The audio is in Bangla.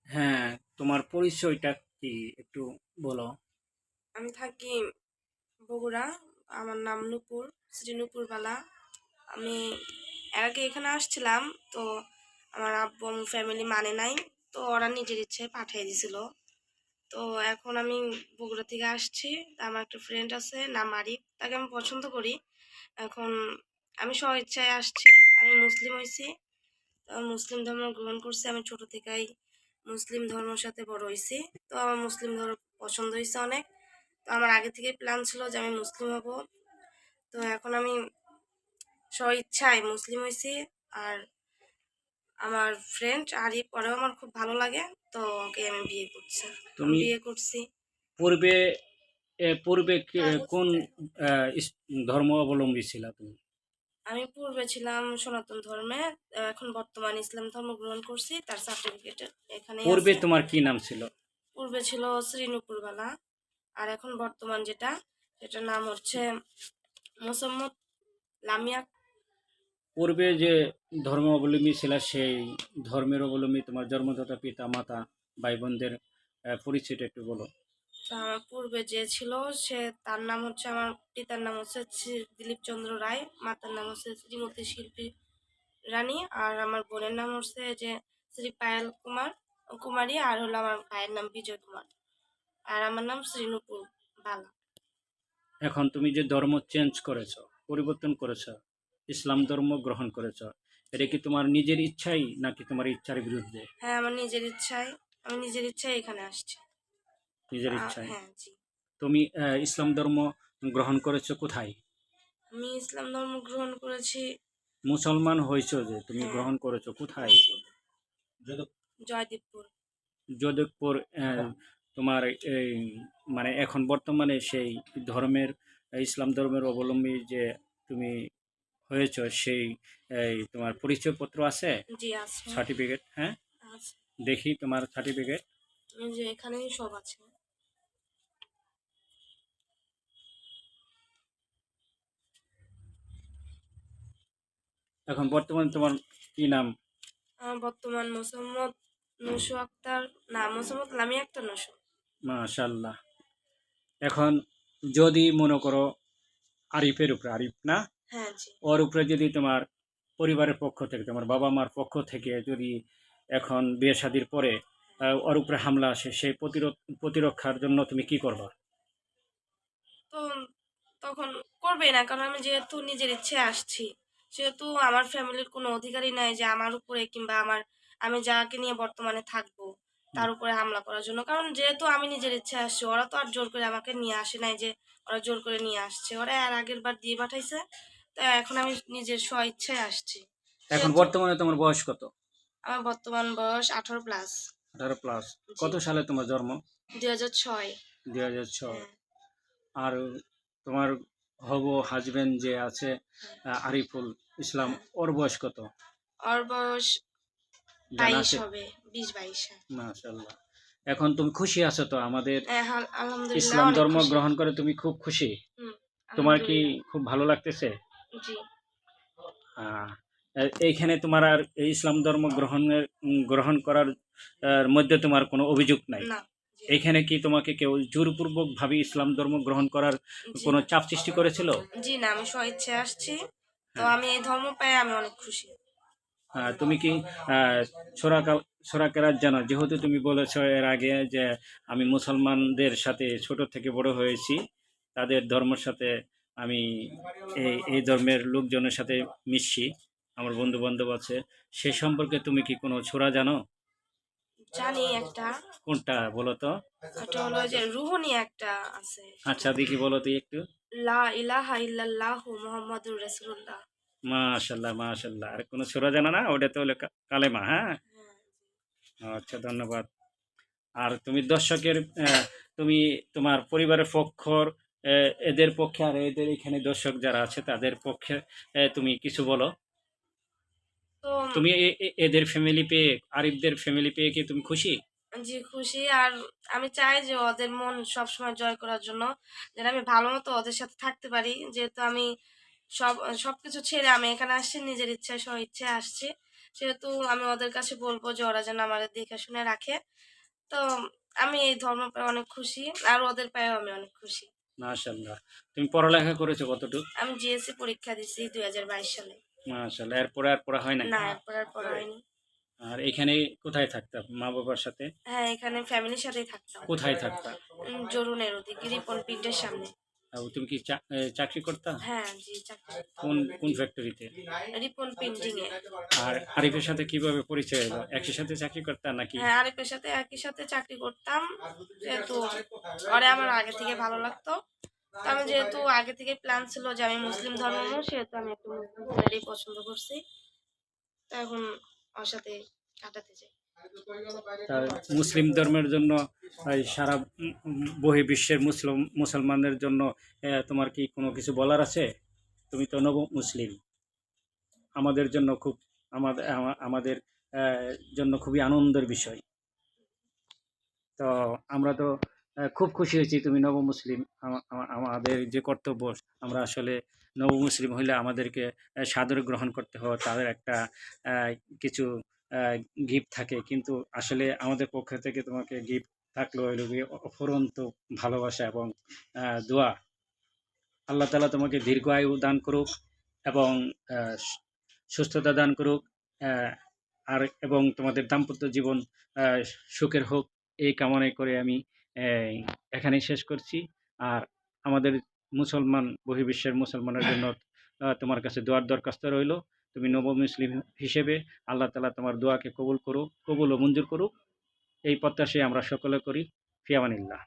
হ্যাঁ, তোমার পরিচয়টা কি একটু বলো? আমি থাকি বগুড়া। আমার নাম নূপুর, শ্রী নূপুর বালা। আমি এর আগে এখানে আসছিলাম, তো আমার আব্বু আম্মু ফ্যামিলি মানে নাই, তো ওরা নিজের ইচ্ছে পাঠিয়ে দিছিল। তো এখন আমি বগুড়া থেকে আসছি। তা আমার একটা ফ্রেন্ড আছে নাম আরিফ, তাকে আমি পছন্দ করি। এখন আমি স্ব ইচ্ছায় আসছি। আমি মুসলিম হয়েছি, মুসলিম ধর্ম গ্রহণ করছি। আমি ছোট থেকেই মুসলিম ধর্মের সাথে বড় হয়েছি। তো আমার মুসলিম ধর্ম পছন্দ হয়েছে অনেক। তো আমার আগে থেকে প্ল্যান ছিল যে আমি মুসলিম হব। তো এখন আমি স্ব ইচ্ছায় মুসলিম হয়েছি। আর আমার ফ্রেন্ড আরিফ, ওরেও আমার খুব ভালো লাগে। তো ওকে আমি বিয়ে করছি। আমি তুমি বিয়ে করছি। পূর্বে কোন ধর্ম অবলম্বী ছিলা তুমি? আমি পূর্বে ছিলাম সনাতন ধর্মে, এখন বর্তমান ইসলাম ধর্ম গ্রহণ করছি। তার সার্টিফিকেট এখানেই পূর্বে আছে। তোমার কি নাম ছিল? পূর্বে ছিল শ্রীনুপুরবালা, আর এখন বর্তমান যেটা, সেটার নাম হচ্ছে মোসাম্মদ লামিয়া। পূর্বে যে ধর্ম অবলম্বী ছিল সেই ধর্মের অবলম্বী তোমার জন্মদাতা পিতা মাতা ভাই বোনদের পরিচয়টা একটু বলো। তা আমার পূর্বে যে ছিল, সে তার নাম হচ্ছে, আমার পিতার নাম হচ্ছে শ্রী দিলীপ চন্দ্র রায়, মাতার নাম হচ্ছে শ্রীমতী শিল্পী রানী, আর আমার বোনের নাম হচ্ছে যে শ্রী পায়েল কুমারী, আর হলো আমার ভাইয়ের নাম বিজয় কুমার, আর আমার নাম শ্রীনুপুর বালা। এখন তুমি যে ধর্ম চেঞ্জ করেছো, পরিবর্তন করেছো, ইসলাম ধর্ম গ্রহণ করেছো, এটা কি তোমার নিজের ইচ্ছাই নাকি তোমার ইচ্ছার বিরুদ্ধে? হ্যাঁ, আমার নিজের ইচ্ছায়। আমি নিজের ইচ্ছায় এখানে আসছি। নিজের ইচ্ছায়। হ্যাঁ, জি। তুমি ইসলাম ধর্ম গ্রহণ করেছো কোথায়? আমি ইসলাম ধর্ম গ্রহণ করেছি। মুসলমান হয়েছো যে তুমি হ্যাঁ, গ্রহণ করেছো কোথায়? জয়দেবপুর। যোধপুর। তোমার এই মানে এখন বর্তমানে সেই ধর্মের ইসলাম ধর্মের অবলম্বী যে তুমি হয়েছো সেই তোমার পরিচয়পত্র আছে? জি, আছে। সার্টিফিকেট, হ্যাঁ? আছে। দেখি তোমার সার্টিফিকেট। এই যে এখানেই সব আছে। এখন বর্তমানে তোমার কি নাম? আমার বর্তমান মোসাম্মদ নসু আক্তার, না, মোসাম্মদ লামিয়া আক্তার নসু। মাশাল্লাহ। এখন যদি মনে করো আরিফের উপরে, আরিফ না, হ্যাঁ, জি। ওর উপরে যদি তোমার পরিবারের পক্ষ থেকে, তোমার বাবা মার পক্ষ থেকে যদি এখন বিয়ে শাদির পরে ওর উপরে হামলা আসে, সেই প্রতিরক্ষার জন্য তুমি কি করবা? তো তখন করবেই না, কারণ আমি যেহেতু নিজের ইচ্ছে আসছি, সেহেতু আমার ফ্যামিলির কোনো অধিকারই নাই যে আমার উপরে, কিংবা আমি যাকে নিয়ে বর্তমানে থাকবো হুম। তার উপরে হামলা করার জন্য। কারণ যেহেতু আমি নিজের ইচ্ছে আসছি, ওরা তো আর জোর করে আমাকে নিয়ে আসে নাই যে ওরা জোর করে নিয়ে আসছে। ওরা আর আগের বার দিয়ে পাঠাইছে। তো এখন আমি নিজের স্ব ইচ্ছায় আসছি, এখন সেহেতু। বর্তমানে তোমার বয়স কত? আমার বর্তমান বয়স 18+। 18+। জি। কত সালে তোমার জন্ম? 2006। 2006। হ্যাঁ। আর তোমার হবু হাজবেন্ড যে আছে হ্যাঁ। আরিফুল ইসলাম, হ্যাঁ। ওর বয়স কত ওর বয়স জানা 22 আছে? হবে, 20-22। হ্যাঁ। মাশাল্লাহ। এখন তুমি খুশি আছো তো আমাদের হ্যাঁ, আলহামদুলিল্লাহ ইসলাম অনেক ধর্ম খুশি। গ্রহণ করে তুমি খুব খুশি? হুম। তোমার কি আলহামদুলিল্লাহ। খুব ভালো লাগতেছে? জি। আহ, এইখানে তোমার আর এই ইসলাম ধর্ম গ্রহণ করার মধ্যে তোমার কোনো অভিযোগ নাই? না। জি। এইখানে কি তোমাকে কেউ জোরপূর্বক ভাবে ইসলাম ধর্ম গ্রহণ করার জি কোনো না। চাপ সৃষ্টি করেছিল? জি না, আমি স্বইচ্ছায় আসছি। তো হ্যাঁ। আমি এই ধর্ম পেয়ে আমি অনেক খুশি। তুমি কি আহ, সূরা কেরাত জানো? যেহেতু তুমি বলেছো এর আগে যে আমি মুসলমানদের সাথে ছোট থেকে বড় হয়েছি, তাদের ধর্মের সাথে আমি এই ধর্মের লোকজনের সাথে মিশছি, আমার বন্ধু বান্ধব আছে, সে সম্পর্কে তুমি কি কোনো সূরা জানো? জানি একটা। কোনটা বলো তো? এটা হলো যে রুহনি একটা আছে। আচ্ছা, দেখি বলো তো একটু। লা ইলাহা ইল্লাল্লাহু মুহাম্মাদুর রাসূলুল্লাহ। মাশাল্লাহ, মাশাল্লাহ। আর কোনো সূরা জানো না? ওটা তো হলো কালেমা, হ্যাঁ? হ্যাঁ। আচ্ছা, ধন্যবাদ। আর তুমি দর্শকের তুমি তোমার পরিবারের পক্ষর এদের পক্ষে আর এদের এখানে দর্শক যারা আছে তাদের পক্ষে তুমি কিছু বলো। তো তুমি এদের ফ্যামিলি পেয়ে, আরিফদের ফ্যামিলি পেয়ে কি তুমি খুশি? জি, খুশি। আর আমি চাই যে ওদের মন সবসময় জয় করার জন্য, যেন আমি ভালো মতো ওদের সাথে থাকতে পারি। যেহেতু আমি সব সবকিছু ছেড়ে আমি এখানে আসছি, নিজের ইচ্ছায় স্ব ইচ্ছায় আসছি। সেহেতু আমি ওদের কাছে বলবো যে ওরা যেন আমাদের দেখে শুনে রাখে। তো আমি এই ধর্ম পেয়ে অনেক খুশি। আর ওদের পেয়েও আমি অনেক খুশি। মাশাআল্লাহ। তুমি পড়ালেখা করেছো কতটুকু? আমি জিএসসি পরীক্ষা দিছি ২০২২ সালে। মাশাআল্লাহ। এরপরে আর পড়া হয় নাই? না, এরপর আর পড়া হয়নি। আর এখানে কোথায় থাকতা মা-বাবার সাথে? হ্যাঁ, এখানে ফ্যামিলির সাথেই থাকতাম। কোথায় থাকতা? জরুনের ওদিকে রিপন প্রিন্টের সামনে। তুমি কি চাকরি করতা? হ্যাঁ, জি চাকরি কোন ফ্যাক্টরিতে? রিপন প্রিন্টিং এ। আর আরিফের সাথে কিভাবে পরিচয় হলো? একই সাথে চাকরি করতা নাকি? হ্যাঁ, আরেকের সাথে একই সাথে চাকরি করতাম। যেহেতু ওরে আমার আগে থেকে ভালো লাগতো। তো আমি যেহেতু আগে থেকে প্ল্যান ছিল যে আমি মুসলিম ধর্ম, সেহেতু আমি একটা মুসলিম ছেলেরই পছন্দ করছি। তো এখন ওর সাথে কাটাতে চাই। তার মুসলিম ধর্মের জন্য সারা বহির্বিশ্বের মুসলমানদের জন্য তোমার কি কোনো কিছু বলার আছে? তুমি তো নব মুসলিম। আমাদের জন্য খুব আমাদের জন্য খুবই আনন্দের বিষয়। তো আমরা তো খুব খুশি হয়েছি তুমি নব মুসলিম। আমাদের যে কর্তব্য, আমরা আসলে নব মুসলিম হইলে আমাদেরকে সাদরে গ্রহণ করতে হয়। তাদের একটা আহ, কিছু গিফট থাকে, কিন্তু আসলে আমাদের পক্ষ থেকে তোমাকে গিফট থাকলেও হইল গিয়ে অফুরন্ত ভালোবাসা এবং দোয়া। আল্লাহ তাআলা তোমাকে দীর্ঘ আয়ু দান করুক এবং আহ, সুস্থতা দান করুক, আহ, আর এবং তোমাদের দাম্পত্য জীবন আহ, সুখের হোক, এই কামনাই করে আমি আহ, এখানেই শেষ করছি। আর আমাদের বহির্বিশ্বের মুসলমানের জন্য তোমার কাছে দোয়ার দরখাস্ত রইল। তুমি নব মুসলিম হিসেবে আল্লাহ তাআলা তোমার দোয়াকে কবুল ও মঞ্জুর করুক, এই প্রত্যাশাই আমরা সকলে করি। ফি আমানিল্লাহ।